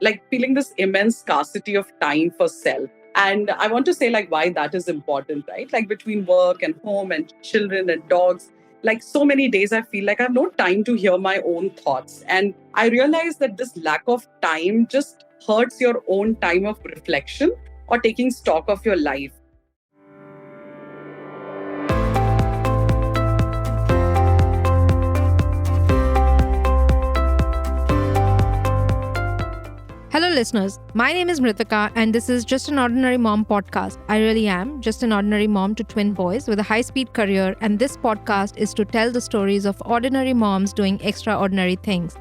like feeling this immense scarcity of time for self. And I want to say like why that is important, right? Like between work and home and children and dogs, like so many days I feel like I have no time to hear my own thoughts. And I realize that this lack of time just hurts your own time of reflection or taking stock of your life. Hello, listeners. My name is Mritika, and this is Just an Ordinary Mom podcast. I really am just an ordinary mom to twin boys with a high-speed career, and this podcast is to tell the stories of ordinary moms doing extraordinary things.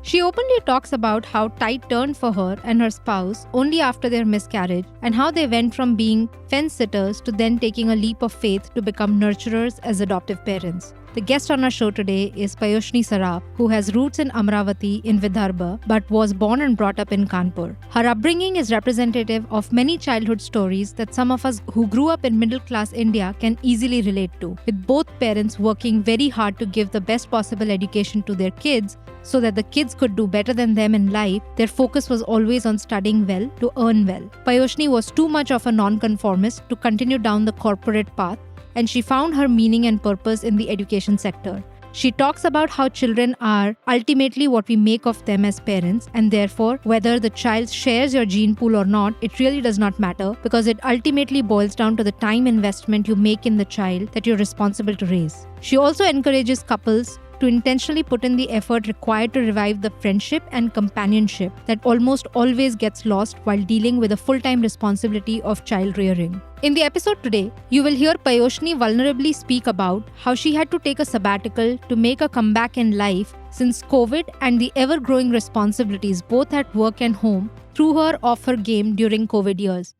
She openly talks about how tide turned for her and her spouse only after their miscarriage, and how they went from being fence sitters to then taking a leap of faith to become nurturers as adoptive parents. The guest on our show today is Payoshni Saraf, who has roots in Amravati in Vidarbha but was born and brought up in Kanpur. Her upbringing is representative of many childhood stories that some of us who grew up in middle-class India can easily relate to, with both parents working very hard to give the best possible education to their kids so that the kids could do better than them in life. Their focus was always on studying well to earn well. Payoshni was too much of a non-conformist to continue down the corporate path, and she found her meaning and purpose in the education sector. She talks about how children are ultimately what we make of them as parents, and therefore, whether the child shares your gene pool or not, it really does not matter, because it ultimately boils down to the time investment you make in the child that you're responsible to raise. She also encourages couples to intentionally put in the effort required to revive the friendship and companionship that almost always gets lost while dealing with the full-time responsibility of child rearing. In the episode today, you will hear Payoshni vulnerably speak about how she had to take a sabbatical to make a comeback in life since COVID and the ever-growing responsibilities both at work and home threw her off her game during COVID years.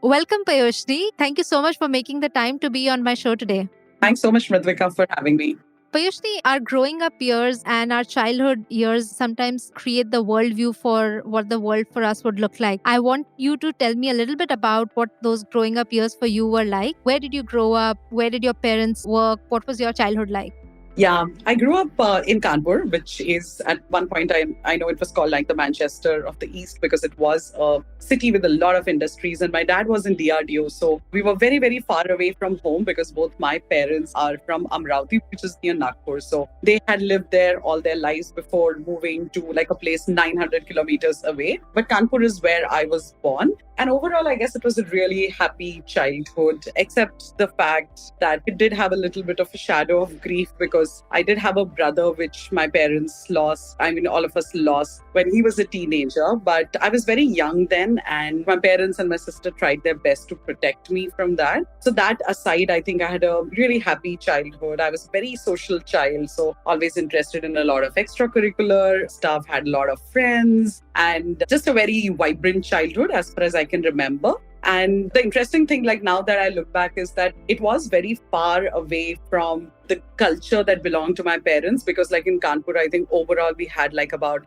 Welcome, Payoshni. Thank you so much for making the time to be on my show today. Thanks so much, Mritika, for having me. Payoshni, our growing up years and our childhood years sometimes create the worldview for what the world for us would look like. I want you to tell me a little bit about what those growing up years for you were like. Where did you grow up? Where did your parents work? What was your childhood like? Yeah, I grew up in Kanpur, which is at one point, I know it was called like the Manchester of the East because it was a city with a lot of industries. And my dad was in DRDO. So we were very, very far away from home because both my parents are from Amravati, which is near Nagpur. So they had lived there all their lives before moving to like a place 900 kilometers away. But Kanpur is where I was born. And overall, I guess it was a really happy childhood, except the fact that it did have a little bit of a shadow of grief because I did have a brother, which my parents lost. I mean, all of us lost when he was a teenager. But I was very young then, and my parents and my sister tried their best to protect me from that. So that aside, I think I had a really happy childhood. I was a very social child, so always interested in a lot of extracurricular stuff, had a lot of friends, and just a very vibrant childhood as far as I can remember. And the interesting thing, like now that I look back, is that it was very far away from the culture that belonged to my parents, because like in Kanpur, I think overall we had like about,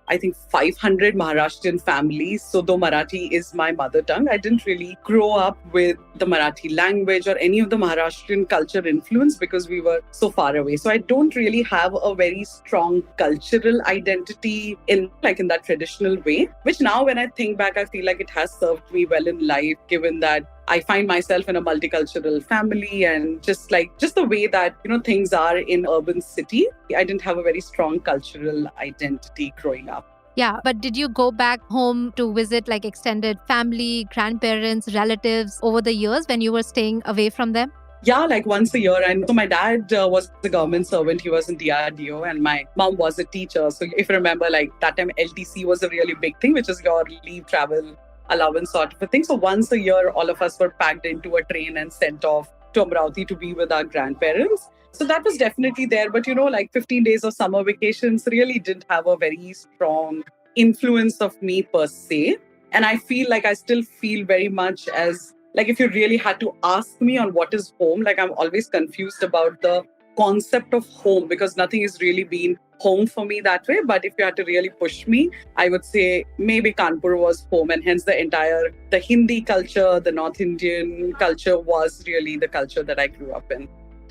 500 Maharashtrian families. So though Marathi is my mother tongue, I didn't really grow up with the Marathi language or any of the Maharashtrian culture influence because we were so far away. So I don't really have a very strong cultural identity in that traditional way, which now when I think back, I feel like it has served me well in life, given that I find myself in a multicultural family and just the way that, things are in urban city. I didn't have a very strong cultural identity growing up. Yeah, but did you go back home to visit like extended family, grandparents, relatives over the years when you were staying away from them? Yeah, like once a year. And so my dad was a government servant. He was in DRDO and my mom was a teacher. So if you remember, like that time LTC was a really big thing, which is your leave travel allowance sort of a thing. So once a year, all of us were packed into a train and sent off to Amravati to be with our grandparents. So that was definitely there. But, 15 days of summer vacations really didn't have a very strong influence of me per se. And I feel like I still feel very much as, like, if you really had to ask me on what is home, like I'm always confused about the concept of home because nothing has really been home for me that way. But if you had to really push me, I would say maybe Kanpur was home, and hence the Hindi culture, the North Indian culture was really the culture that I grew up in.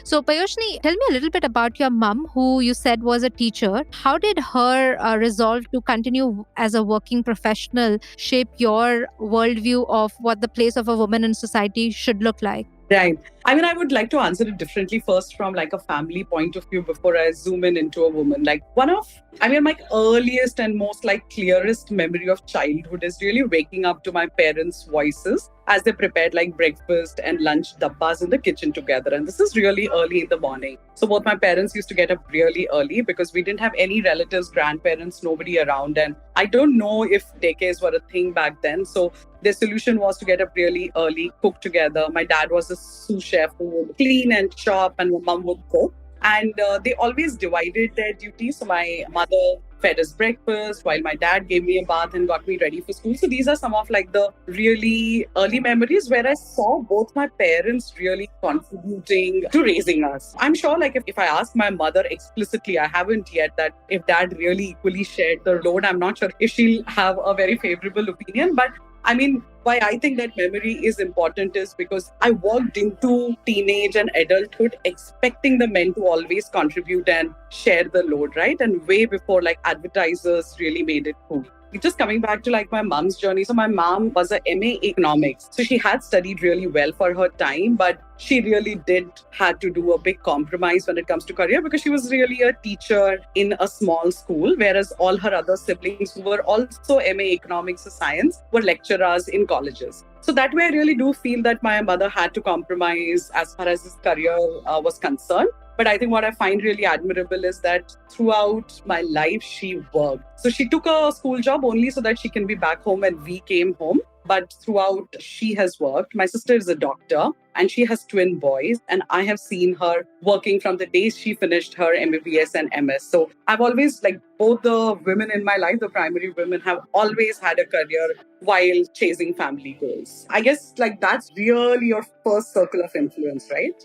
So, Payoshni, tell me a little bit about your mom, who you said was a teacher. How did her resolve to continue as a working professional shape your worldview of what the place of a woman in society should look like? Right. I mean, I would like to answer it differently first from like a family point of view before I zoom in into a woman. Like my earliest and most like clearest memory of childhood is really waking up to my parents' voices as they prepared like breakfast and lunch dabbas in the kitchen together. And this is really early in the morning. So both my parents used to get up really early because we didn't have any relatives, grandparents, nobody around. And I don't know if daycares were a thing back then. So their solution was to get up really early, cook together. My dad was a sous chef who would clean and chop, and my mom would cook. And they always divided their duties. So my mother fed us breakfast while my dad gave me a bath and got me ready for school. So these are some of like the really early memories where I saw both my parents really contributing to raising us. I'm sure like if I ask my mother explicitly, I haven't yet, that if dad really equally shared the load, I'm not sure if she'll have a very favorable opinion. But I mean, why I think that memory is important is because I walked into teenage and adulthood expecting the men to always contribute and share the load, right? And way before like advertisers really made it cool. Just coming back to like my mom's journey. So my mom was a MA economics. So she had studied really well for her time, but she really did had to do a big compromise when it comes to career because she was really a teacher in a small school, whereas all her other siblings who were also MA economics or science were lecturers in colleges. So that way I really do feel that my mother had to compromise as far as his career was concerned. But I think what I find really admirable is that throughout my life, she worked. So she took a school job only so that she can be back home when we came home. But throughout, she has worked. My sister is a doctor and she has twin boys. And I have seen her working from the day she finished her MBBS and MS. So I've always, like, both the women in my life, the primary women, have always had a career while chasing family goals. I guess, like, that's really your first circle of influence, right?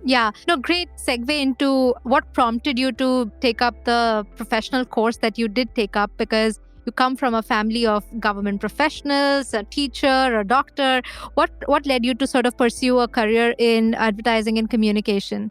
Yeah, no, great segue into what prompted you to take up the professional course that you did take up, because you come from a family of government professionals, a teacher, a doctor. What led you to sort of pursue a career in advertising and communication?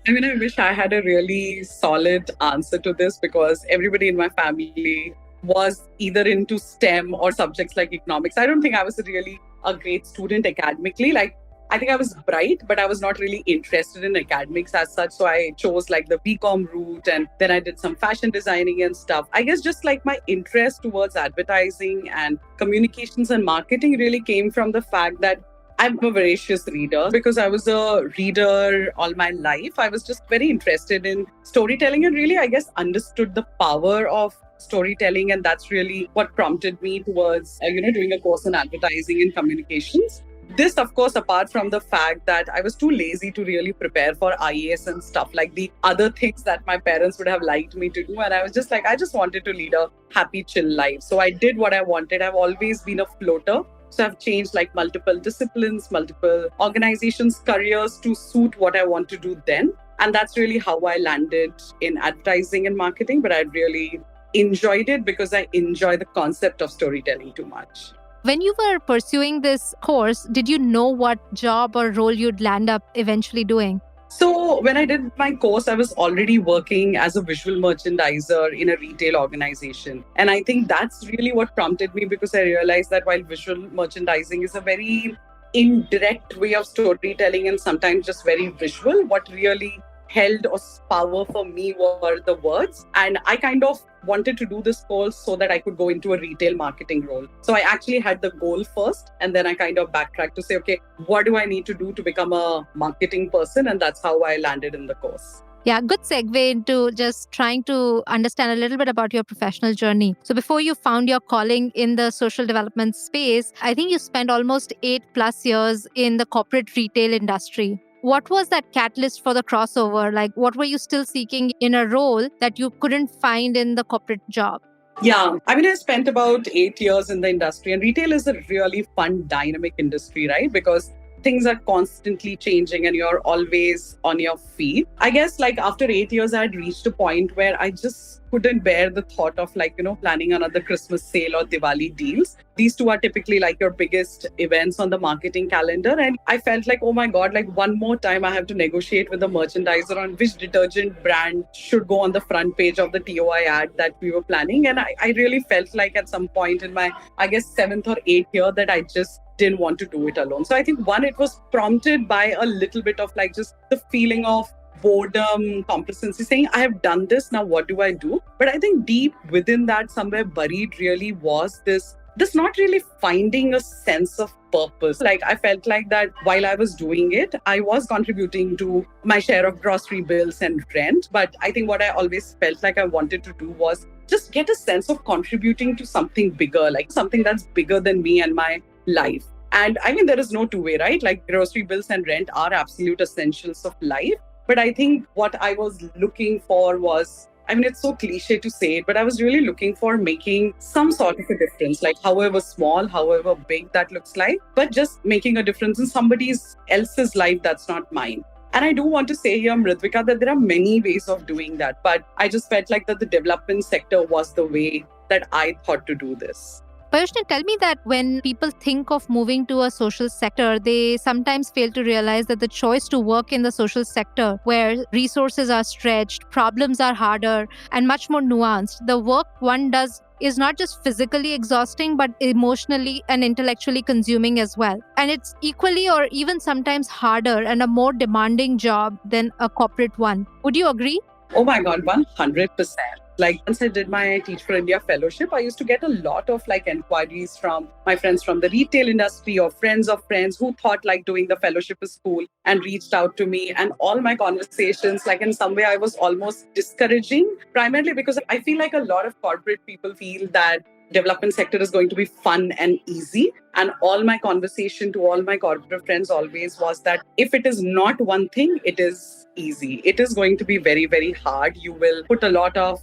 I mean, I wish I had a really solid answer to this because everybody in my family was either into STEM or subjects like economics. I don't think I was really a great student academically. Like, I think I was bright, but I was not really interested in academics as such. So I chose like the BCom route and then I did some fashion designing and stuff. I guess just like my interest towards advertising and communications and marketing really came from the fact that I'm a voracious reader because I was a reader all my life. I was just very interested in storytelling and really, I guess, understood the power of storytelling. And that's really what prompted me towards, doing a course in advertising and communications. This, of course, apart from the fact that I was too lazy to really prepare for IAS and stuff like the other things that my parents would have liked me to do. And I was just like, I just wanted to lead a happy, chill life. So I did what I wanted. I've always been a floater. So I've changed like multiple disciplines, multiple organizations, careers to suit what I want to do then. And that's really how I landed in advertising and marketing. But I really enjoyed it because I enjoy the concept of storytelling too much. When you were pursuing this course, did you know what job or role you'd land up eventually doing? So when I did my course, I was already working as a visual merchandiser in a retail organization. And I think that's really what prompted me because I realized that while visual merchandising is a very indirect way of storytelling and sometimes just very visual, what really held or power for me were the words. And I kind of wanted to do this course so that I could go into a retail marketing role. So I actually had the goal first, and then I kind of backtracked to say, okay, what do I need to do to become a marketing person? And that's how I landed in the course. Yeah, good segue into just trying to understand a little bit about your professional journey. So before you found your calling in the social development space, I think you spent almost 8+ years in the corporate retail industry. What was that catalyst for the crossover? Like, what were you still seeking in a role that you couldn't find in the corporate job? Yeah, I mean, I spent about 8 years in the industry, and retail is a really fun, dynamic industry, right? Because things are constantly changing and you're always on your feet. I guess like after 8 years, I had reached a point where I just couldn't bear the thought of planning another Christmas sale or Diwali deals. These two are typically like your biggest events on the marketing calendar. And I felt like, oh my God, like one more time I have to negotiate with the merchandiser on which detergent brand should go on the front page of the TOI ad that we were planning. And I really felt like at some point in my, I guess, 7th or 8th year that I just didn't want to do it alone. So I think one, it was prompted by a little bit of like just the feeling of boredom, complacency, saying, I have done this, now what do I do? But I think deep within that, somewhere buried really was this not really finding a sense of purpose. Like I felt like that while I was doing it, I was contributing to my share of grocery bills and rent. But I think what I always felt like I wanted to do was just get a sense of contributing to something bigger, like something that's bigger than me and my life. And I mean, there is no two way, right? Like grocery bills and rent are absolute essentials of life. But I think what I was looking for was, I mean, it's so cliche to say it, but I was really looking for making some sort of a difference, like however small, however big that looks like, but just making a difference in somebody else's life that's not mine. And I do want to say here, Mritvika, that there are many ways of doing that, but I just felt like that the development sector was the way that I thought to do this. Payoshni, tell me that when people think of moving to a social sector, they sometimes fail to realize that the choice to work in the social sector, where resources are stretched, problems are harder, and much more nuanced, the work one does is not just physically exhausting, but emotionally and intellectually consuming as well. And it's equally or even sometimes harder and a more demanding job than a corporate one. Would you agree? Oh my God, 100%. Like once I did my Teach for India fellowship, I used to get a lot of like inquiries from my friends from the retail industry or friends of friends who thought like doing the fellowship is cool and reached out to me. And all my conversations, like in some way, I was almost discouraging, primarily because I feel like a lot of corporate people feel that development sector is going to be fun and easy. And all my conversation to all my corporate friends always was that if it is not one thing, it is easy. It is going to be very, very hard. You will put a lot of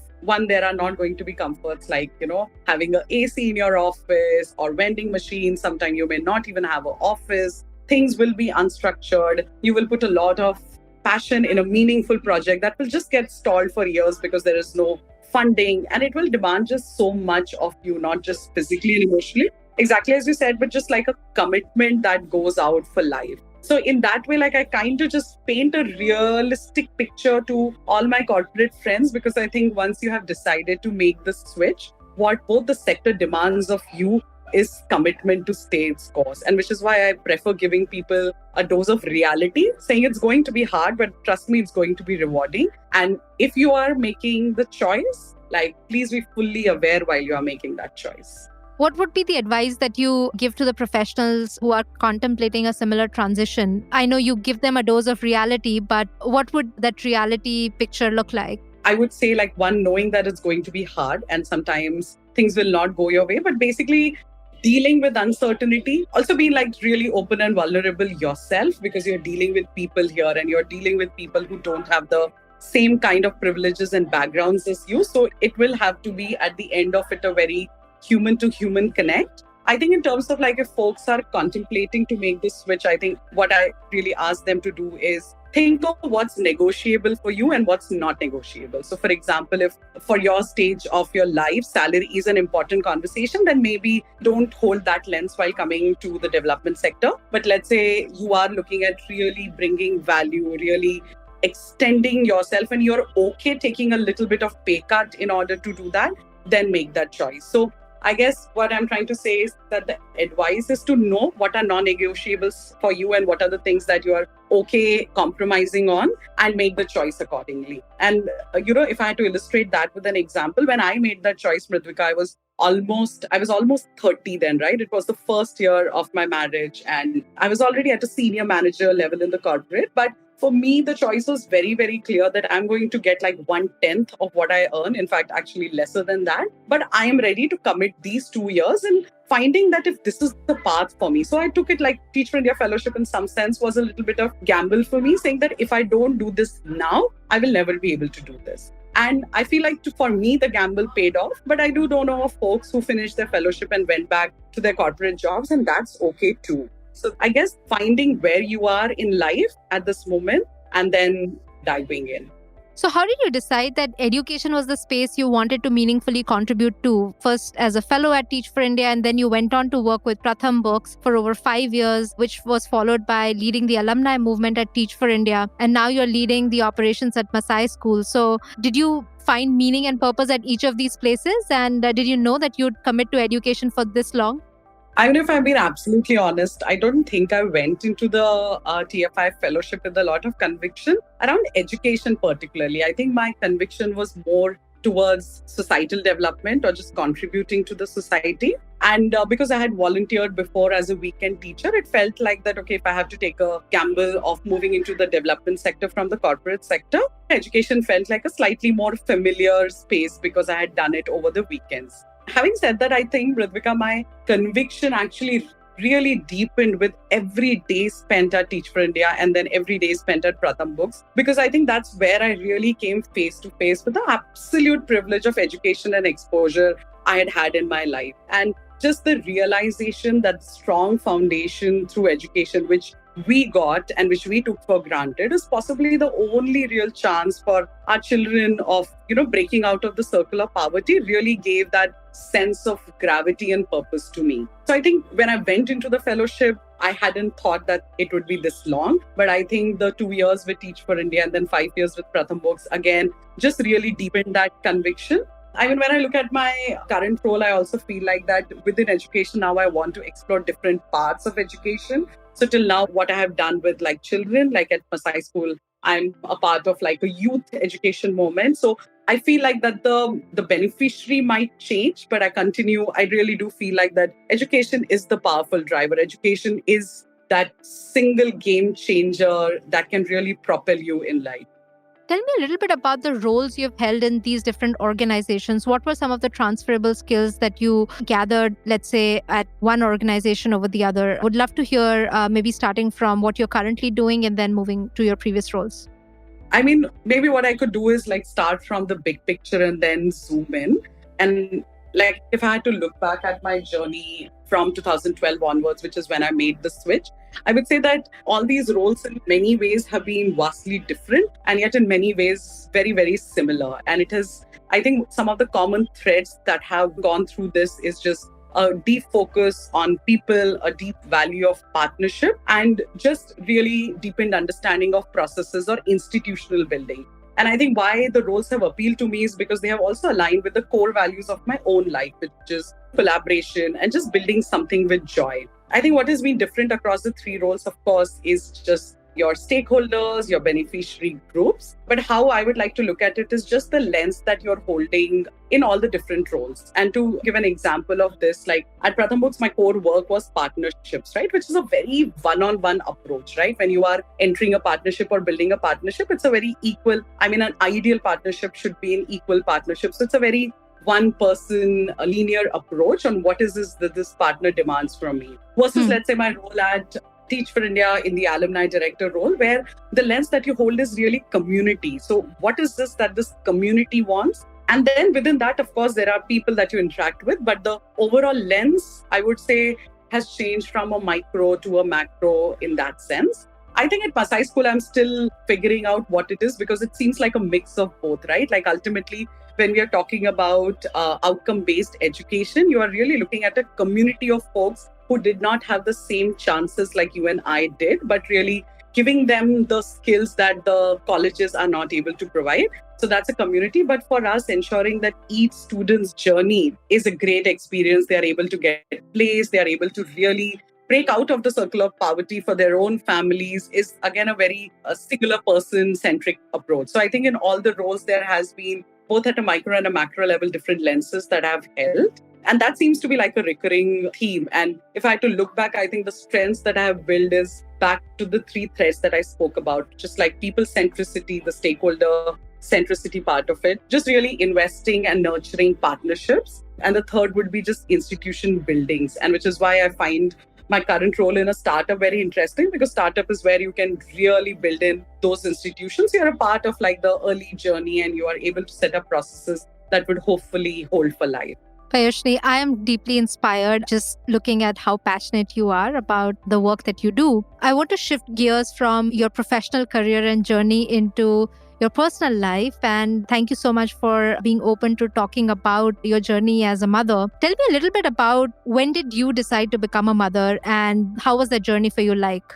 there are not going to be comforts like, having an AC in your office or vending machines. Sometimes you may not even have an office. Things will be unstructured. You will put a lot of passion in a meaningful project that will just get stalled for years because there is no funding, and it will demand just so much of you, not just physically and emotionally, exactly as you said, but just like a commitment that goes out for life. So in that way, like I kind of just paint a realistic picture to all my corporate friends, because I think once you have decided to make the switch, what both the sector demands of you is commitment to stay its course. And which is why I prefer giving people a dose of reality, saying it's going to be hard, but trust me, it's going to be rewarding. And if you are making the choice, like please be fully aware while you are making that choice. What would be the advice that you give to the professionals who are contemplating a similar transition? I know you give them a dose of reality, but what would that reality picture look like? I would say like one, knowing that it's going to be hard and sometimes things will not go your way, but basically dealing with uncertainty, also being like really open and vulnerable yourself, because you're dealing with people here and you're dealing with people who don't have the same kind of privileges and backgrounds as you. So it will have to be at the end of it a very human to human connect. I think in terms of like if folks are contemplating to make this switch, I think what I really ask them to do is think of what's negotiable for you and what's not negotiable. So for example, if for your stage of your life, salary is an important conversation, then maybe don't hold that lens while coming to the development sector. But let's say you are looking at really bringing value, really extending yourself, and you're okay taking a little bit of pay cut in order to do that, then make that choice. So I guess what I'm trying to say is that the advice is to know what are non-negotiables for you and what are the things that you are okay compromising on, and make the choice accordingly. And, if I had to illustrate that with an example, when I made that choice, Mritvika, I was almost 30 then, right? It was the first year of my marriage and I was already at a senior manager level in the corporate. But for me, the choice was very, very clear that I'm going to get like 1/10 of what I earn. In fact, actually lesser than that. But I am ready to commit these 2 years and finding that if this is the path for me. So I took it like Teach for India Fellowship in some sense was a little bit of gamble for me, saying that if I don't do this now, I will never be able to do this. And I feel like for me, the gamble paid off. But I do know of folks who finished their fellowship and went back to their corporate jobs, and that's okay too. So I guess finding where you are in life at this moment and then diving in. So, how did you decide that education was the space you wanted to meaningfully contribute to? First, as a fellow at Teach for India, and then you went on to work with Pratham Books for over 5 years, which was followed by leading the alumni movement at Teach for India. And now you're leading the operations at Masai School. So, did you find meaning and purpose at each of these places? And did you know that you'd commit to education for this long? I mean, if I'm being absolutely honest, I don't think I went into the TFI fellowship with a lot of conviction around education, particularly. I think my conviction was more towards societal development or just contributing to the society. And because I had volunteered before as a weekend teacher, it felt like that, okay, if I have to take a gamble of moving into the development sector from the corporate sector, education felt like a slightly more familiar space because I had done it over the weekends. Having said that, I think, Ritvika, my conviction actually really deepened with every day spent at Teach for India and then every day spent at Pratham Books, because I think that's where I really came face to face with the absolute privilege of education and exposure I had had in my life. And just the realization that strong foundation through education, which we got and which we took for granted, is possibly the only real chance for our children of, breaking out of the circle of poverty, really gave that sense of gravity and purpose to me. So I think when I went into the fellowship, I hadn't thought that it would be this long. But I think the 2 years with Teach for India and then 5 years with Pratham Books, again, just really deepened that conviction. I mean, when I look at my current role, I also feel like that within education now, I want to explore different parts of education. So till now, what I have done with children, like at Masai School, I'm a part of a youth education moment. So I feel like that the beneficiary might change, but I really do feel like that education is the powerful driver. Education is that single game changer that can really propel you in life. Tell me a little bit about the roles you've held in these different organizations. What were some of the transferable skills that you gathered, let's say, at one organization over the other? Would love to hear maybe starting from what you're currently doing and then moving to your previous roles. I mean, maybe what I could do is start from the big picture and then zoom in. And if I had to look back at my journey from 2012 onwards, which is when I made the switch, I would say that all these roles in many ways have been vastly different and yet in many ways very, very similar. And it is, I think, some of the common threads that have gone through this is just a deep focus on people, a deep value of partnership, and just really deepened understanding of processes or institutional building. And I think why the roles have appealed to me is because they have also aligned with the core values of my own life, which is collaboration and just building something with joy. I think what has been different across the three roles, of course, is just your stakeholders, your beneficiary groups. But how I would like to look at it is just the lens that you're holding in all the different roles. And to give an example of this, at Pratham Books, my core work was partnerships, right? Which is a very one-on-one approach, right? When you are entering a partnership or building a partnership, it's a very equal, an ideal partnership should be an equal partnership. So it's a very one-person linear approach on what is this that this partner demands from me. Versus, let's say, my role at Teach for India in the alumni director role, where the lens that you hold is really community. So what is this that this community wants? And then within that, of course, there are people that you interact with. But the overall lens, I would say, has changed from a micro to a macro in that sense. I think at Masai School, I'm still figuring out what it is because it seems like a mix of both, right? Ultimately, when we are talking about outcome-based education, you are really looking at a community of folks who did not have the same chances like you and I did, but really giving them the skills that the colleges are not able to provide. So that's a community. But for us, ensuring that each student's journey is a great experience, they are able to get placed, they are able to really break out of the circle of poverty for their own families is, again, a very singular person-centric approach. So I think in all the roles, there has been, both at a micro and a macro level, different lenses that I've held. And that seems to be a recurring theme. And if I had to look back, I think the strengths that I have built is back to the three threads that I spoke about, just people centricity, the stakeholder centricity part of it, just really investing and nurturing partnerships. And the third would be just institution buildings. And which is why I find my current role in a startup very interesting, because startup is where you can really build in those institutions. You're a part of the early journey and you are able to set up processes that would hopefully hold for life. Payoshni, I am deeply inspired just looking at how passionate you are about the work that you do. I want to shift gears from your professional career and journey into your personal life. And thank you so much for being open to talking about your journey as a mother. Tell me a little bit about when did you decide to become a mother and how was that journey for you like?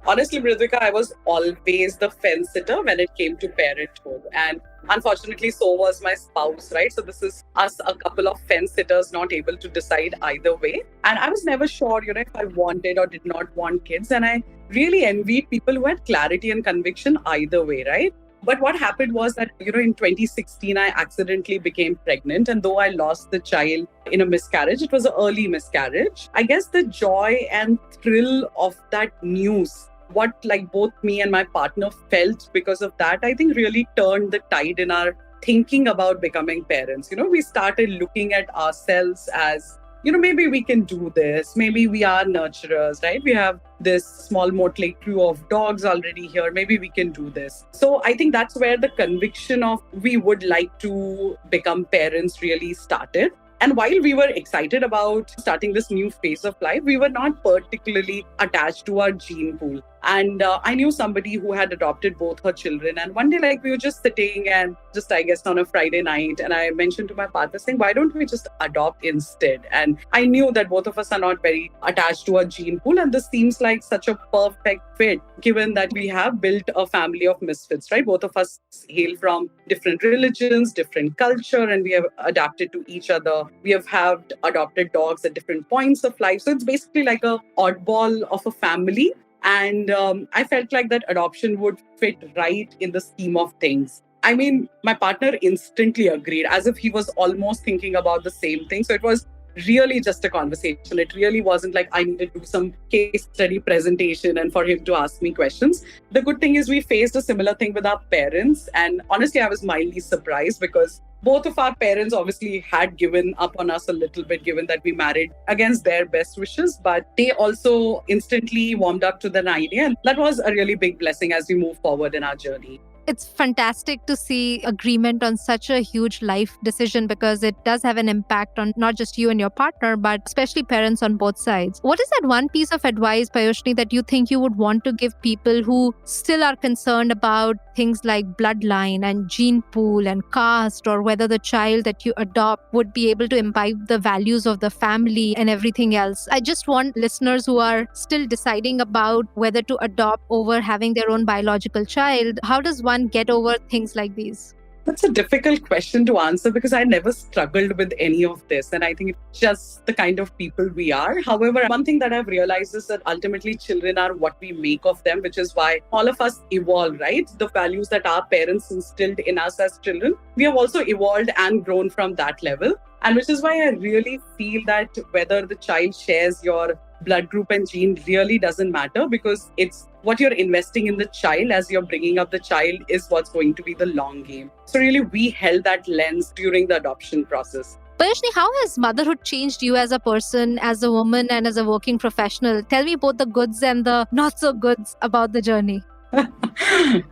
Honestly, Mridvika, I was always the fence sitter when it came to parenthood. And unfortunately, so was my spouse, right? So this is us, a couple of fence sitters, not able to decide either way. And I was never sure, if I wanted or did not want kids. And I really envied people who had clarity and conviction either way, right? But what happened was that, in 2016, I accidentally became pregnant. And though I lost the child in a miscarriage, it was an early miscarriage. I guess the joy and thrill of that news, what like both me and my partner felt because of that, I think really turned the tide in our thinking about becoming parents. We started looking at ourselves as, maybe we can do this. Maybe we are nurturers, right? We have this small motley crew of dogs already here. Maybe we can do this. So I think that's where the conviction of we would like to become parents really started. And while we were excited about starting this new phase of life, we were not particularly attached to our gene pool. And I knew somebody who had adopted both her children. And one day, we were just sitting and just, I guess, on a Friday night. And I mentioned to my partner saying, why don't we just adopt instead? And I knew that both of us are not very attached to our gene pool. And this seems like such a perfect fit, given that we have built a family of misfits, right? Both of us hail from different religions, different culture, and we have adapted to each other. We have had adopted dogs at different points of life. So it's basically like a oddball of a family. And I felt like that adoption would fit right in the scheme of things. I mean, my partner instantly agreed, as if he was almost thinking about the same thing. So it was really just a conversation. It really wasn't like I needed to do some case study presentation and for him to ask me questions. The good thing is we faced a similar thing with our parents. And honestly, I was mildly surprised because both of our parents obviously had given up on us a little bit, given that we married against their best wishes, but they also instantly warmed up to the idea. And that was a really big blessing as we move forward in our journey. It's fantastic to see agreement on such a huge life decision because it does have an impact on not just you and your partner, but especially parents on both sides. What is that one piece of advice, Payoshni, that you think you would want to give people who still are concerned about things like bloodline and gene pool and caste, or whether the child that you adopt would be able to imbibe the values of the family and everything else? I just want listeners who are still deciding about whether to adopt over having their own biological child, how does one get over things like these? That's a difficult question to answer because I never struggled with any of this. And I think it's just the kind of people we are. However, one thing that I've realized is that ultimately children are what we make of them, which is why all of us evolve, right? The values that our parents instilled in us as children, we have also evolved and grown from that level. And which is why I really feel that whether the child shares your blood group and gene really doesn't matter, because it's what you're investing in the child as you're bringing up the child is what's going to be the long game. So really, we held that lens during the adoption process. Payoshni, how has motherhood changed you as a person, as a woman, and as a working professional? Tell me both the goods and the not so goods about the journey.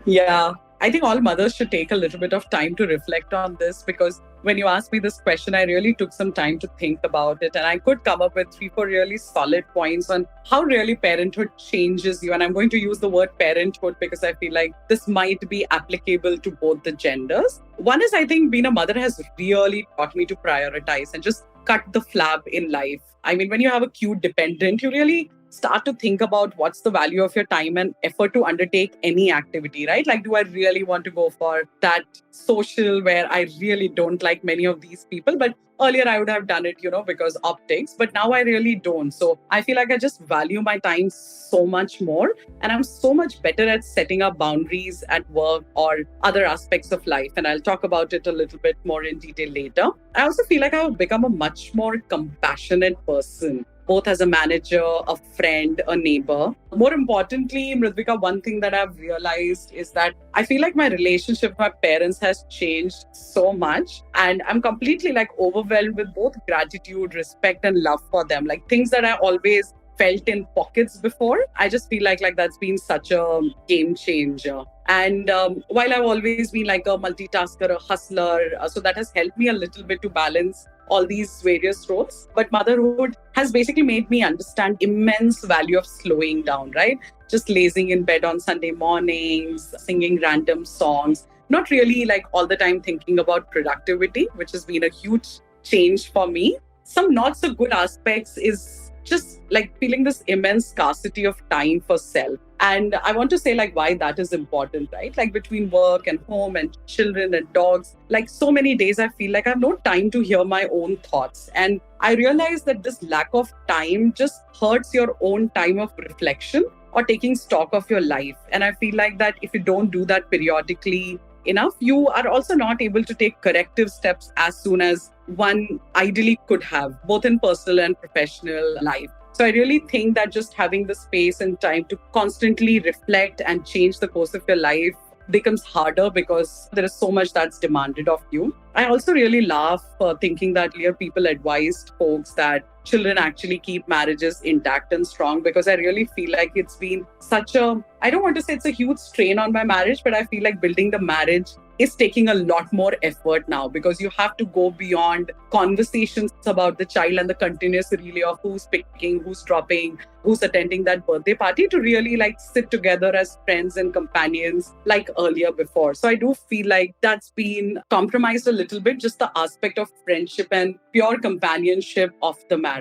Yeah. I think all mothers should take a little bit of time to reflect on this, because when you asked me this question, I really took some time to think about it. And I could come up with 3-4 really solid points on how really parenthood changes you. And I'm going to use the word parenthood because I feel like this might be applicable to both the genders. One is, I think being a mother has really taught me to prioritize and just cut the flab in life. I mean, when you have a cute dependent, you really start to think about what's the value of your time and effort to undertake any activity, right? Like, do I really want to go for that social where I really don't like many of these people? But earlier I would have done it, because optics, but now I really don't. So I feel like I just value my time so much more. And I'm so much better at setting up boundaries at work or other aspects of life. And I'll talk about it a little bit more in detail later. I also feel like I've become a much more compassionate person, both as a manager, a friend, a neighbor. More importantly, Mridvika, one thing that I've realized is that I feel like my relationship with my parents has changed so much. And I'm completely overwhelmed with both gratitude, respect, and love for them. Like things that I always felt in pockets before. I just feel like that's been such a game changer. And while I've always been like a multitasker, a hustler, so that has helped me a little bit to balance all these various roles. But motherhood has basically made me understand immense value of slowing down, right? Just lazing in bed on Sunday mornings, singing random songs, not really like all the time thinking about productivity, which has been a huge change for me. Some not so good aspects is just like feeling this immense scarcity of time for self. And I want to say like why that is important, right? Like between work and home and children and dogs, like so many days I feel like I have no time to hear my own thoughts. And I realize that this lack of time just hurts your own time of reflection or taking stock of your life. And I feel like that if you don't do that periodically enough, you are also not able to take corrective steps as soon as one ideally could have, both in personal and professional life. So I really think that just having the space and time to constantly reflect and change the course of your life becomes harder because there is so much that's demanded of you. I also really laugh thinking that earlier people advised folks that children actually keep marriages intact and strong, because I really feel like it's been such a, I don't want to say it's a huge strain on my marriage, but I feel like building the marriage is taking a lot more effort now, because you have to go beyond conversations about the child and the continuous relay of who's picking, who's dropping, who's attending that birthday party, to really like sit together as friends and companions like earlier before. So I do feel like that's been compromised a little bit, just the aspect of friendship and pure companionship of the marriage.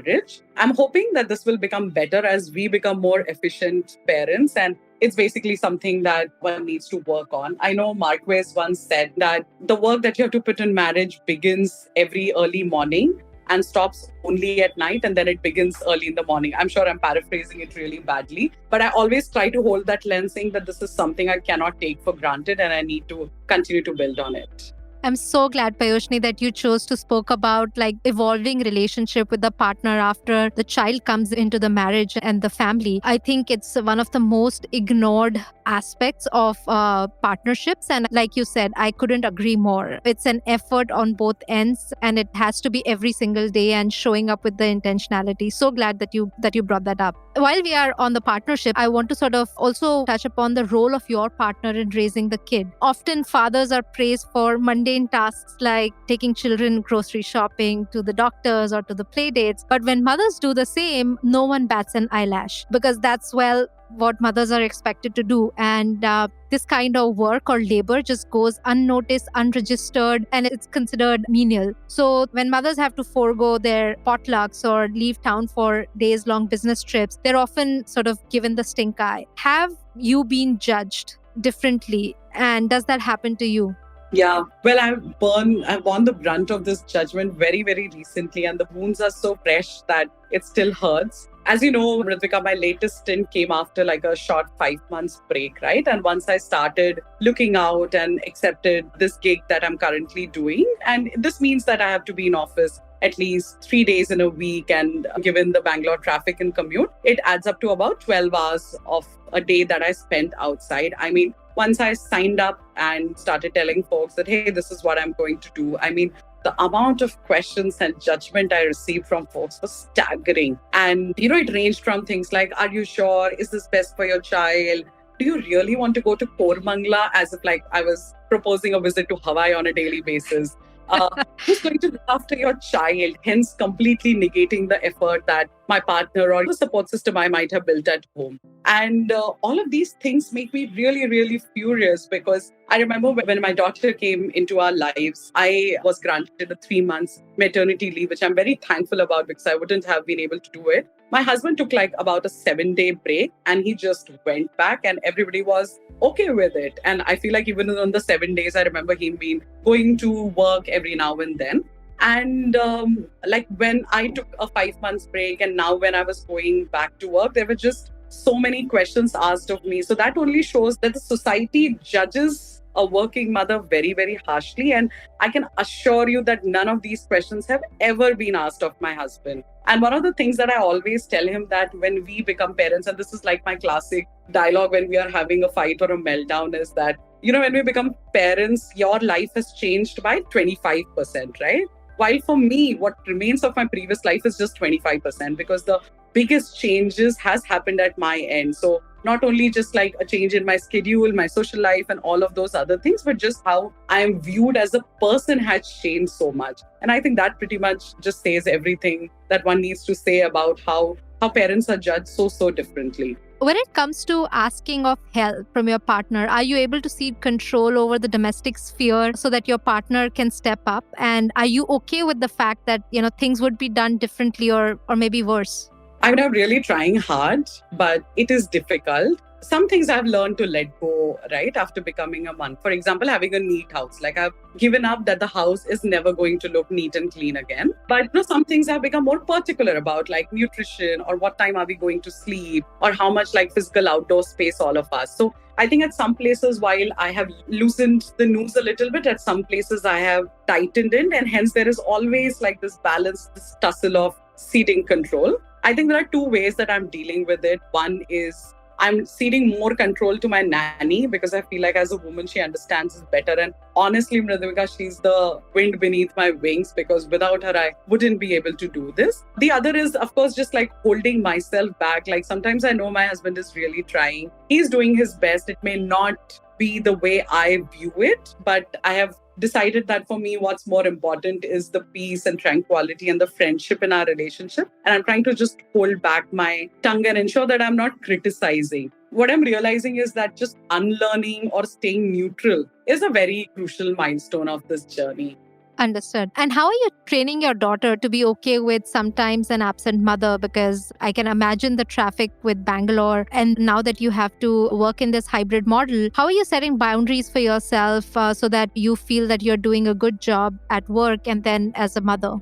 I'm hoping that this will become better as we become more efficient parents, and it's basically something that one needs to work on. I know Marquez once said that the work that you have to put in marriage begins every early morning and stops only at night, and then it begins early in the morning. I'm sure I'm paraphrasing it really badly, but I always try to hold that lens, saying that this is something I cannot take for granted and I need to continue to build on it. I'm so glad, Payoshni, that you chose to spoke about like evolving relationship with the partner after the child comes into the marriage and the family. I think it's one of the most ignored aspects of partnerships. And like you said, I couldn't agree more. It's an effort on both ends, and it has to be every single day and showing up with the intentionality. So glad that you brought that up. While we are on the partnership, I want to sort of also touch upon the role of your partner in raising the kid. Often fathers are praised for mundane tasks like taking children grocery shopping, to the doctors, or to the play dates. But when mothers do the same, no one bats an eyelash, because that's, well, what mothers are expected to do. And this kind of work or labor just goes unnoticed, unregistered, and it's considered menial. So when mothers have to forego their potlucks or leave town for days-long business trips, they're often sort of given the stink eye. Have you been judged differently? And does that happen to you? Yeah, well, I've borne the brunt of this judgment very, very recently, and the wounds are so fresh that it still hurts. As you know, Ritvika, my latest stint came after like a short 5 months break, right? And once I started looking out and accepted this gig that I'm currently doing, and this means that I have to be in office at least 3 days in a week, and given the Bangalore traffic and commute, it adds up to about 12 hours of a day that I spent outside. I mean, once I signed up and started telling folks that, hey, this is what I'm going to do, I mean, the amount of questions and judgment I received from folks was staggering. And, it ranged from things like, are you sure? Is this best for your child? Do you really want to go to Kormangla? As if like I was proposing a visit to Hawaii on a daily basis. Who's going to look after your child, hence completely negating the effort that my partner or the support system I might have built at home. And all of these things make me really, really furious, because I remember when my daughter came into our lives, I was granted a 3 months maternity leave, which I'm very thankful about, because I wouldn't have been able to do it. My husband took like about a 7-day break, and he just went back, and everybody was okay with it. And I feel like even on the 7 days, I remember him being going to work every now and then. And like when I took a 5 months break, and now when I was going back to work, there were just so many questions asked of me. So that only shows that the society judges a working mother very, very harshly. And I can assure you that none of these questions have ever been asked of my husband. And one of the things that I always tell him, that when we become parents, and this is like my classic dialogue when we are having a fight or a meltdown, is that, when we become parents, your life has changed by 25%, right? While for me, what remains of my previous life is just 25%, because the biggest changes has happened at my end. So not only just like a change in my schedule, my social life, and all of those other things, but just how I am viewed as a person has changed so much. And I think that pretty much just says everything that one needs to say about how parents are judged so differently. When it comes to asking of help from your partner, are you able to cede control over the domestic sphere so that your partner can step up? And are you okay with the fact that, things would be done differently or maybe worse? I mean, I'm really trying hard, but it is difficult. Some things I've learned to let go, right, after becoming a mom. For example, having a neat house. Like I've given up that the house is never going to look neat and clean again. But some things I've become more particular about, like nutrition or what time are we going to sleep or how much like physical outdoor space all of us. So I think at some places, while I have loosened the noose a little bit, at some places I have tightened it. And hence there is always like this balance, this tussle of ceding control. I think there are two ways that I'm dealing with it. One is I'm ceding more control to my nanny because I feel like as a woman, she understands it better. And honestly, Mridvika, she's the wind beneath my wings because without her, I wouldn't be able to do this. The other is, of course, just like holding myself back. Like sometimes I know my husband is really trying. He's doing his best. It may not be the way I view it, but I have decided that for me, what's more important is the peace and tranquility and the friendship in our relationship. And I'm trying to just hold back my tongue and ensure that I'm not criticizing. What I'm realizing is that just unlearning or staying neutral is a very crucial milestone of this journey. Understood. And how are you training your daughter to be okay with sometimes an absent mother? Because I can imagine the traffic with Bangalore. And now that you have to work in this hybrid model, how are you setting boundaries for yourself so that you feel that you're doing a good job at work and then as a mother?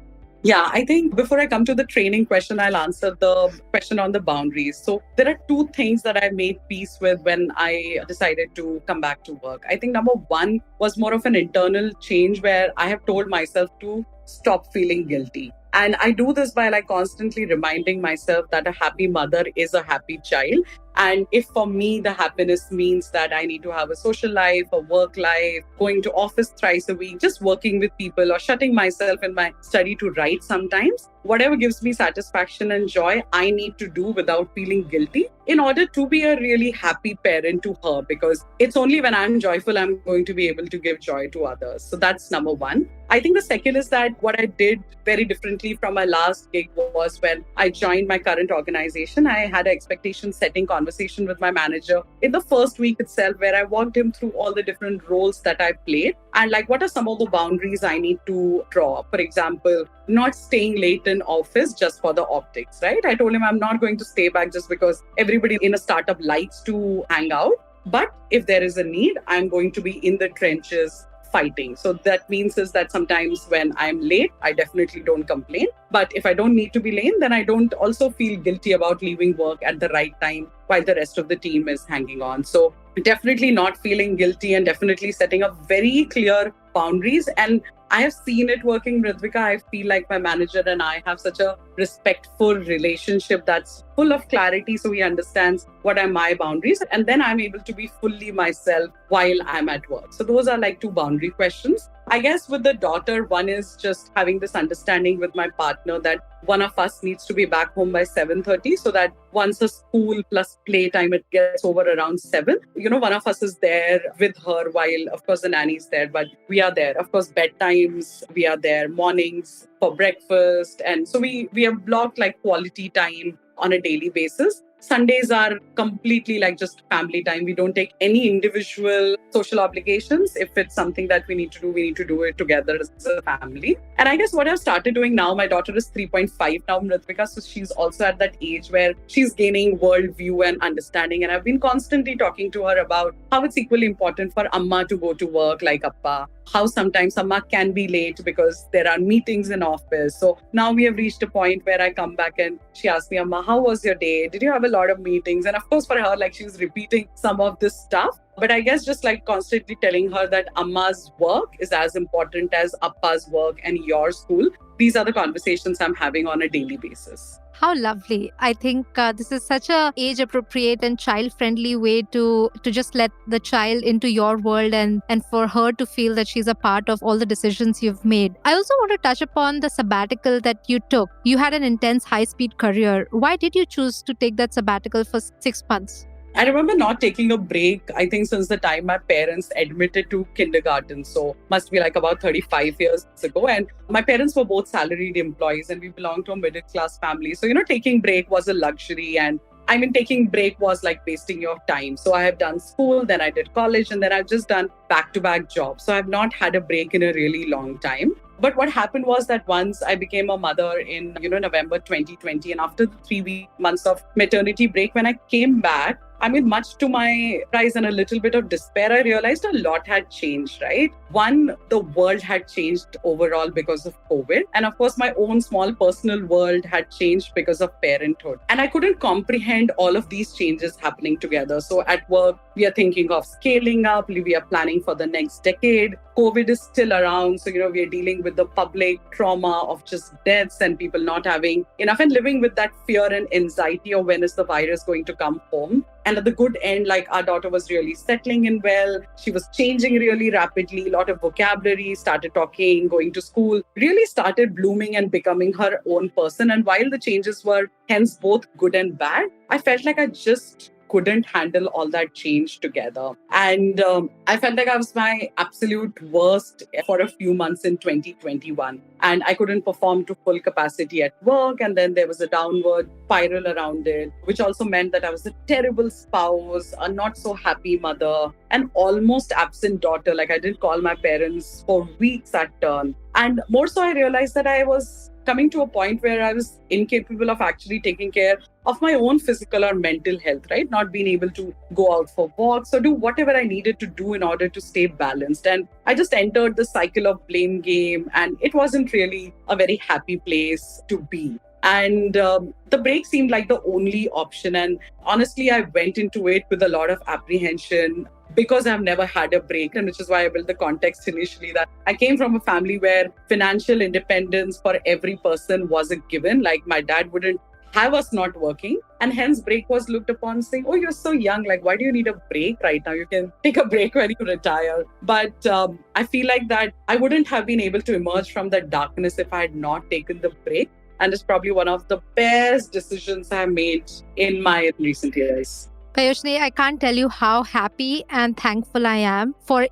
Yeah, I think before I come to the training question, I'll answer the question on the boundaries. So there are two things that I made peace with when I decided to come back to work. I think number one was more of an internal change where I have told myself to stop feeling guilty. And I do this by like constantly reminding myself that a happy mother is a happy child. And if for me, the happiness means that I need to have a social life, a work life, going to office thrice a week, just working with people or shutting myself in my study to write sometimes, whatever gives me satisfaction and joy, I need to do without feeling guilty in order to be a really happy parent to her, because it's only when I'm joyful, I'm going to be able to give joy to others. So that's number one. I think the second is that what I did very differently from my last gig was when I joined my current organization, I had an expectation setting conversation with my manager in the first week itself, where I walked him through all the different roles that I played and like what are some of the boundaries I need to draw. For example, not staying late in office just for the optics, right? I told him I'm not going to stay back just because everybody in a startup likes to hang out. But if there is a need, I'm going to be in the trenches fighting. So that means is that sometimes when I'm late, I definitely don't complain. But if I don't need to be late, then I don't also feel guilty about leaving work at the right time while the rest of the team is hanging on. So definitely not feeling guilty and definitely setting up very clear boundaries. And I have seen it working, Mridvika. I feel like my manager and I have such a respectful relationship that's full of clarity. So he understands what are my boundaries. And then I'm able to be fully myself while I'm at work. So those are like two boundary questions. I guess with the daughter, one is just having this understanding with my partner that one of us needs to be back home by 7:30 so that once a school plus playtime, it gets over around 7. One of us is there with her while, of course, the nanny's there, but we are there. Of course, bedtimes, we are there, mornings for breakfast. And so we have blocked like quality time on a daily basis. Sundays are completely like just family time. We don't take any individual social obligations. If it's something that we need to do it together as a family. And I guess what I've started doing now, my daughter is 3.5 now, Mridvika, so she's also at that age where she's gaining worldview and understanding. And I've been constantly talking to her about how it's equally important for Amma to go to work like Appa, how sometimes Amma can be late because there are meetings in office. So now we have reached a point where I come back and she asks me, Amma, how was your day? Did you have a lot of meetings? And of course, for her, like she's repeating some of this stuff. But I guess just like constantly telling her that Amma's work is as important as Appa's work and your school. These are the conversations I'm having on a daily basis. How lovely. I think this is such a age-appropriate and child-friendly way to just let the child into your world and for her to feel that she's a part of all the decisions you've made. I also want to touch upon the sabbatical that you took. You had an intense high-speed career. Why did you choose to take that sabbatical for 6 months? I remember not taking a break, I think, since the time my parents admitted to kindergarten. So must be like about 35 years ago. And my parents were both salaried employees and we belonged to a middle class family. So, taking break was a luxury. And I mean, taking break was like wasting your time. So I have done school, then I did college, and then I've just done back-to-back jobs. So I've not had a break in a really long time. But what happened was that once I became a mother in, November 2020, and after the 3 months of maternity break, when I came back, I mean, much to my surprise and a little bit of despair, I realized a lot had changed, right? One, the world had changed overall because of COVID. And of course, my own small personal world had changed because of parenthood. And I couldn't comprehend all of these changes happening together. So at work, we are thinking of scaling up, we are planning for the next decade. COVID is still around. So, we are dealing with the public trauma of just deaths and people not having enough and living with that fear and anxiety of when is the virus going to come home. And at the good end, like our daughter was really settling in well. She was changing really rapidly, a lot of vocabulary, started talking, going to school, really started blooming and becoming her own person. And while the changes were hence both good and bad, I felt like I just couldn't handle all that change together. And I felt like I was my absolute worst for a few months in 2021. And I couldn't perform to full capacity at work. And then there was a downward spiral around it, which also meant that I was a terrible spouse, a not so happy mother, an almost absent daughter. Like I didn't call my parents for weeks at turn. And more so, I realized that I was coming to a point where I was incapable of actually taking care of my own physical or mental health, right? Not being able to go out for walks or do whatever I needed to do in order to stay balanced. And I just entered the cycle of blame game, and it wasn't really a very happy place to be. And the break seemed like the only option. And honestly, I went into it with a lot of apprehension because I've never had a break. And which is why I built the context initially that I came from a family where financial independence for every person was a given. Like my dad wouldn't have us not working. And hence break was looked upon saying, oh, you're so young. Like, why do you need a break right now? You can take a break when you retire. But I feel like that I wouldn't have been able to emerge from that darkness if I had not taken the break. And it's probably one of the best decisions I made in my recent years. Payoshni, I can't tell you how happy and thankful I am for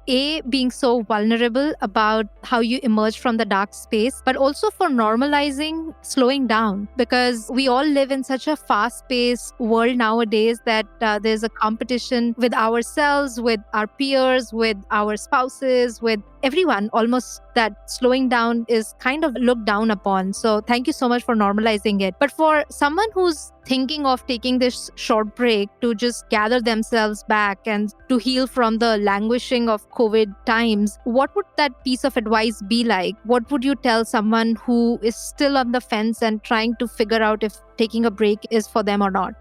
being so vulnerable about how you emerge from the dark space, but also for normalizing slowing down, because we all live in such a fast-paced world nowadays that there's a competition with ourselves, with our peers, with our spouses, with everyone almost, that slowing down is kind of looked down upon. So thank you so much for normalizing it. But for someone who's thinking of taking this short break to just gather themselves back and to heal from the languishing of COVID times, what would that piece of advice be like? What would you tell someone who is still on the fence and trying to figure out if taking a break is for them or not?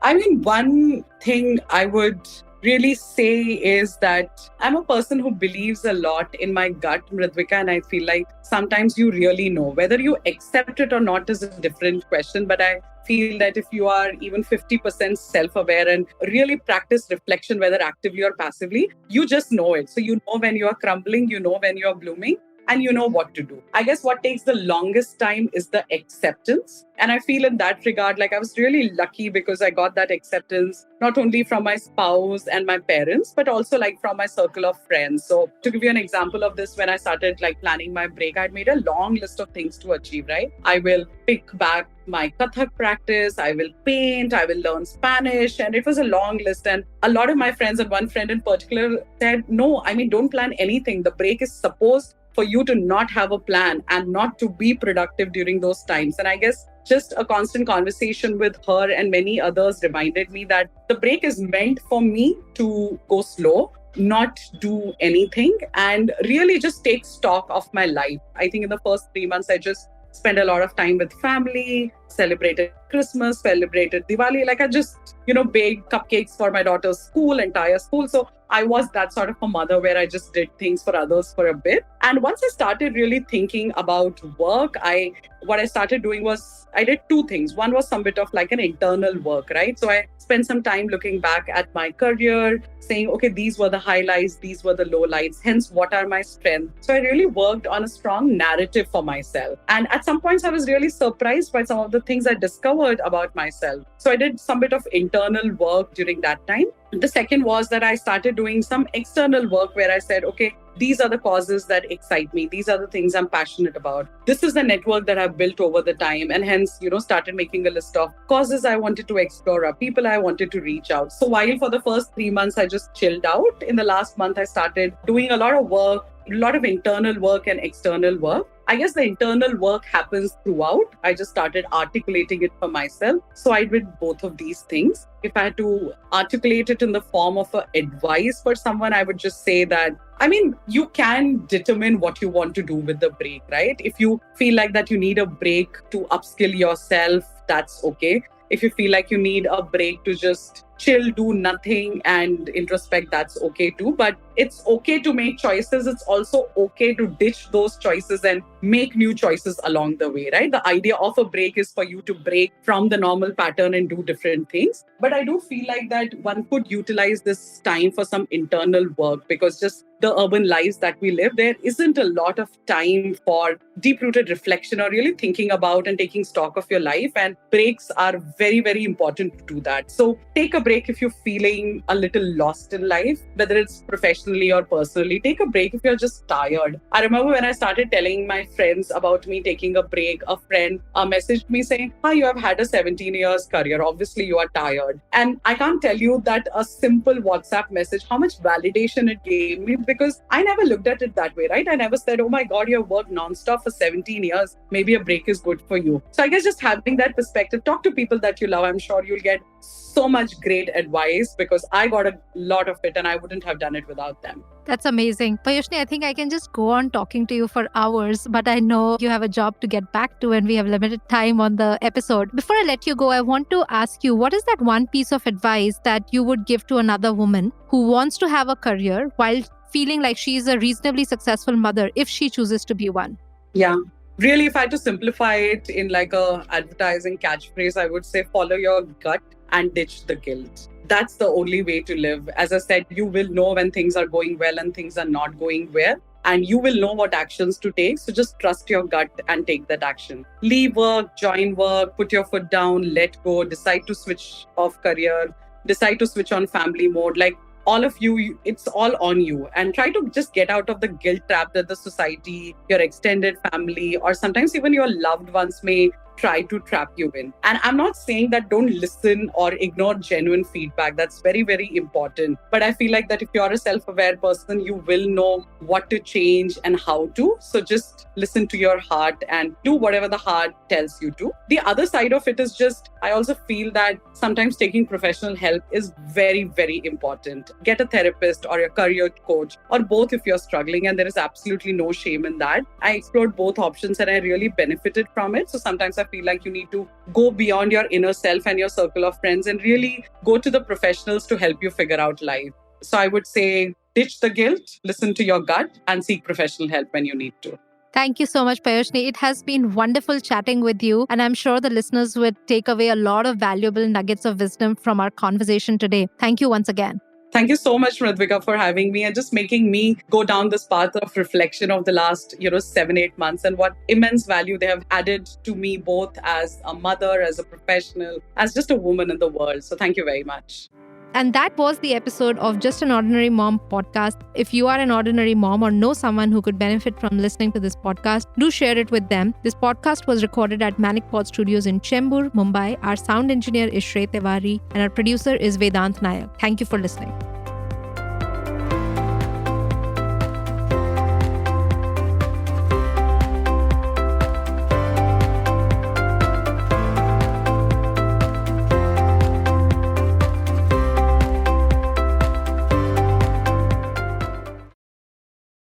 I mean, one thing I would really say is that I'm a person who believes a lot in my gut, Mridvika, and I feel like sometimes you really know. Whether you accept it or not is a different question, but I feel that if you are even 50% self-aware and really practice reflection, whether actively or passively, you just know it. So you know when you are crumbling, you know when you are blooming, and you know what to do. I guess what takes the longest time is the acceptance. And I feel in that regard, like I was really lucky because I got that acceptance, not only from my spouse and my parents, but also like from my circle of friends. So to give you an example of this, when I started like planning my break, I'd made a long list of things to achieve, right? I will pick back my Kathak practice, I will paint, I will learn Spanish. And it was a long list. And a lot of my friends, and one friend in particular said, no, I mean, don't plan anything. The break is supposed for you to not have a plan and not to be productive during those times. And I guess just a constant conversation with her and many others reminded me that the break is meant for me to go slow, not do anything, and really just take stock of my life. I think in the first 3 months, I just spent a lot of time with family, celebrated Christmas, celebrated Diwali. Like I just, baked cupcakes for my daughter's school, entire school. So I was that sort of a mother where I just did things for others for a bit. And once I started really thinking about work, what I started doing was I did two things. One was some bit of like an internal work, right? So I spent some time looking back at my career, saying, okay, these were the highlights, these were the lowlights, hence what are my strengths? So I really worked on a strong narrative for myself. And at some points, I was really surprised by some of the the things I discovered about myself. So I did some bit of internal work during that time. The second was that I started doing some external work where I said, okay, these are the causes that excite me. These are the things I'm passionate about. This is the network that I've built over the time, and hence, started making a list of causes I wanted to explore, or people I wanted to reach out. So while for the first 3 months, I just chilled out, in the last month, I started doing a lot of work, a lot of internal work and external work. I guess the internal work happens throughout. I just started articulating it for myself. So I did both of these things. If I had to articulate it in the form of advice for someone, I would just say that, you can determine what you want to do with the break, right? If you feel like that you need a break to upskill yourself, that's okay. If you feel like you need a break to just chill, do nothing and introspect, that's okay too. But it's okay to make choices. It's also okay to ditch those choices and make new choices along the way, right? The idea of a break is for you to break from the normal pattern and do different things. But I do feel like that one could utilize this time for some internal work, because just the urban lives that we live, there isn't a lot of time for deep-rooted reflection or really thinking about and taking stock of your life. And breaks are very, very important to do that. So take a break if you're feeling a little lost in life, whether it's professionally or personally. Take a break if you're just tired. I remember when I started telling my friends about me taking a break, a friend messaged me saying, "Hi, you have had a 17 years career. Obviously, you are tired." And I can't tell you that a simple WhatsApp message, how much validation it gave me, because I never looked at it that way, right? I never said, "Oh my God, you have worked nonstop for 17 years. Maybe a break is good for you." So I guess just having that perspective, talk to people that you love. I'm sure you'll get so much great advice, because I got a lot of it and I wouldn't have done it without them. That's amazing. Payoshni, I think I can just go on talking to you for hours, but I know you have a job to get back to and we have limited time on the episode. Before I let you go, I want to ask you, what is that one piece of advice that you would give to another woman who wants to have a career while feeling like she is a reasonably successful mother, if she chooses to be one? Yeah. Really, if I had to simplify it in like a advertising catchphrase, I would say follow your gut and ditch the guilt. That's the only way to live. As I said, you will know when things are going well and things are not going well, and you will know what actions to take. So just trust your gut and take that action. Leave work, join work, put your foot down, let go, decide to switch off career, decide to switch on family mode. Like, all of you, it's all on you. And try to just get out of the guilt trap that the society, your extended family, or sometimes even your loved ones may try to trap you in. And I'm not saying that don't listen or ignore genuine feedback. That's very, very important. But I feel like that if you're a self-aware person, you will know what to change and how to. So just listen to your heart and do whatever the heart tells you to. The other side of it is just, I also feel that sometimes taking professional help is very, very important. Get a therapist or a career coach, or both if you're struggling, and there is absolutely no shame in that. I explored both options and I really benefited from it. So sometimes I feel like you need to go beyond your inner self and your circle of friends and really go to the professionals to help you figure out life. So I would say ditch the guilt, listen to your gut, and seek professional help when you need to. Thank you so much, Payoshni. It has been wonderful chatting with you, and I'm sure the listeners would take away a lot of valuable nuggets of wisdom from our conversation today. Thank you once again. Thank you so much, Radhika, for having me and just making me go down this path of reflection of the last, 7-8 months, and what immense value they have added to me, both as a mother, as a professional, as just a woman in the world. So thank you very much. And that was the episode of Just an Ordinary Mom podcast. If you are an ordinary mom or know someone who could benefit from listening to this podcast, do share it with them. This podcast was recorded at Manic Pod Studios in Chembur, Mumbai. Our sound engineer is Shrey Tiwari and our producer is Vedant Nayak. Thank you for listening.